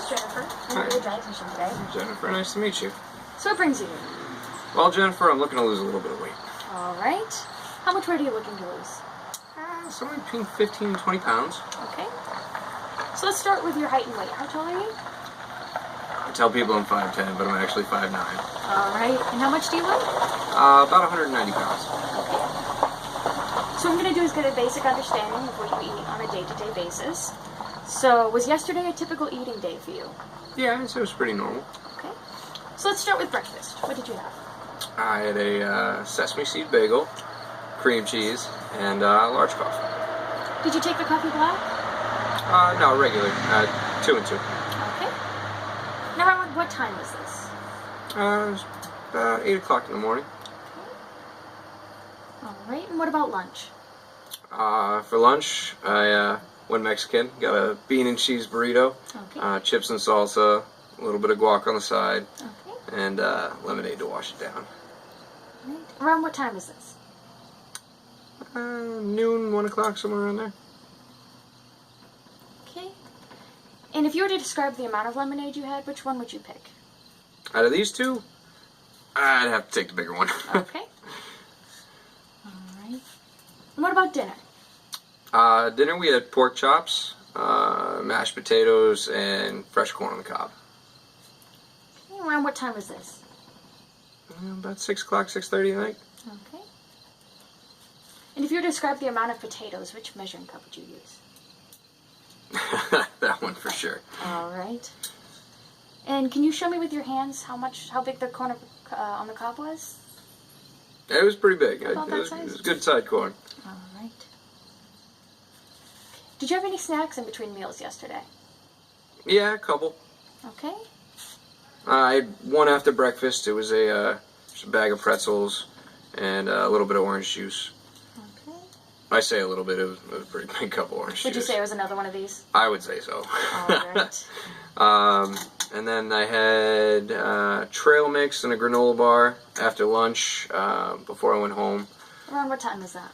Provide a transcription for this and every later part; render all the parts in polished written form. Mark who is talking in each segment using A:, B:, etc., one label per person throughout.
A: is Jennifer. I'm
B: Hi.
A: your dietitian today.
B: Jennifer, nice to meet you.
A: So what brings you here?
B: Well, Jennifer, I'm looking to lose a little bit of weight.
A: Alright. How much weight are you looking to lose?
B: Somewhere between 15 and 20 pounds.
A: Okay. So let's start with your height and weight. How tall are you?
B: I tell people I'm 5'10", but I'm actually 5'9".
A: Alright. And how much do you weigh?
B: About 190 pounds.
A: Okay. So what I'm going to do is get a basic understanding of what you eat on a day-to-day basis. So was yesterday a typical eating day for you?
B: Yeah, I'd say it was pretty normal.
A: Okay. So let's start with breakfast. What did you have?
B: I had a sesame seed bagel, cream cheese, and large coffee.
A: Did you take the coffee black?
B: No, regular. 2 and 2.
A: Okay. Now around what time was this?
B: It was about 8 o'clock in the morning.
A: Alright, and what about lunch?
B: For lunch, I went Mexican. Got a bean and cheese burrito,
A: Okay.
B: chips and salsa, a little bit of guac on the side,
A: Okay.
B: and lemonade to wash it down.
A: Right. Around what time was this?
B: Noon, 1 o'clock, somewhere around there.
A: Okay. And if you were to describe the amount of lemonade you had, which one would you pick?
B: Out of these two, I'd have to take the bigger one.
A: Okay. Alright. And what about dinner?
B: Dinner, we had pork chops, mashed potatoes, and fresh corn on the cob.
A: Okay. Around what time was this?
B: About 6 o'clock, 6:30 at night.
A: Okay. And if you were to describe the amount of potatoes, which measuring cup would you use?
B: That one for sure.
A: Alright. And can you show me with your hands how big the corn on the cob was?
B: It was pretty big.
A: About that
B: It
A: size?
B: was good side corn.
A: Alright. Did you have any snacks in between meals yesterday?
B: Yeah, a couple.
A: Okay.
B: I had one after breakfast. It was just a bag of pretzels and a little bit of orange juice.
A: Okay.
B: I say a little bit. It was a pretty big cup of orange
A: Would you
B: juice.
A: say it was another one of these?
B: I would say so.
A: Alright.
B: And then I had trail mix and a granola bar after lunch before I went home.
A: Around what time was that?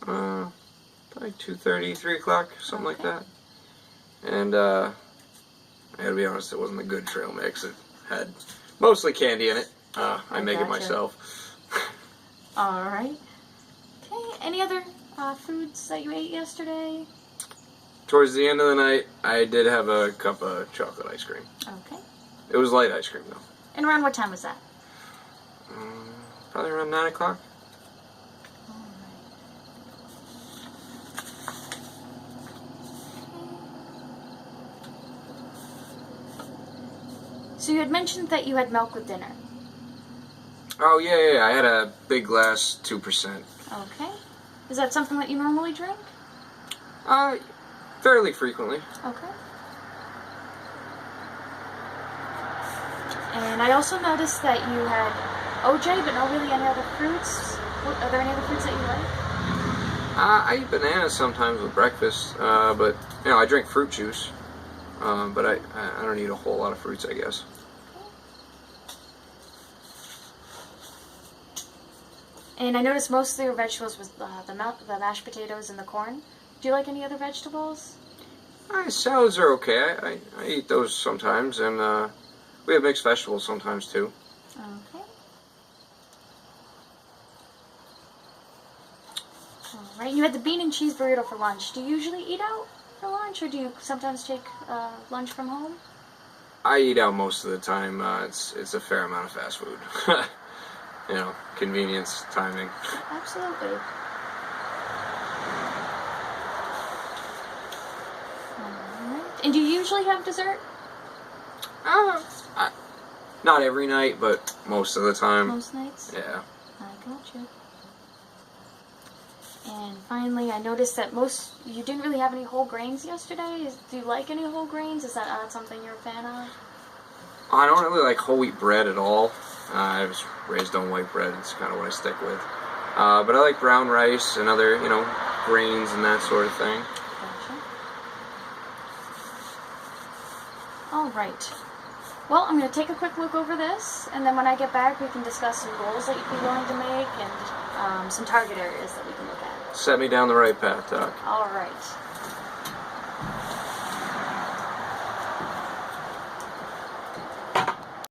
B: Probably 2:30, 3 o'clock, something like
A: Okay.
B: that. And I gotta be honest, it wasn't a good trail mix. It had mostly candy in it. I make it
A: gotcha.
B: myself.
A: Alright. Okay, any other foods that you ate yesterday?
B: Towards the end of the night, I did have a cup of chocolate ice cream.
A: Okay.
B: It was light ice cream, though.
A: And around what time was that?
B: Probably around 9 o'clock.
A: So you had mentioned that you had milk with dinner.
B: Oh, yeah. I had a big glass, 2%.
A: Okay. Is that something that you normally drink?
B: Fairly frequently.
A: Okay. And I also noticed that you had OJ, but not really any other fruits. Are there any other fruits that you like?
B: I eat bananas sometimes with breakfast, but, I drink fruit juice. But I don't eat a whole lot of fruits, I guess.
A: And I noticed most of your vegetables was the mashed potatoes and the corn. Do you like any other vegetables?
B: Salads are okay. I eat those sometimes, and we have mixed vegetables sometimes too.
A: Okay. Alright, you had the bean and cheese burrito for lunch. Do you usually eat out for lunch, or do you sometimes take lunch from home?
B: I eat out most of the time. It's a fair amount of fast food. Convenience, timing.
A: Absolutely. Alright. And do you usually have dessert?
B: Not every night, but most of the time.
A: Most nights?
B: Yeah.
A: I gotcha. And finally, I noticed that you didn't really have any whole grains yesterday. Do you like any whole grains? Is that not something you're a fan of?
B: I don't really like whole wheat bread at all. I was raised on white bread. It's kind of what I stick with. But I like brown rice and other, grains and that sort of thing.
A: Gotcha. All right. Well, I'm going to take a quick look over this, and then when I get back, we can discuss some goals that you'd be willing to make and some target areas that we can look at.
B: Set me down the right path, Doc.
A: All right.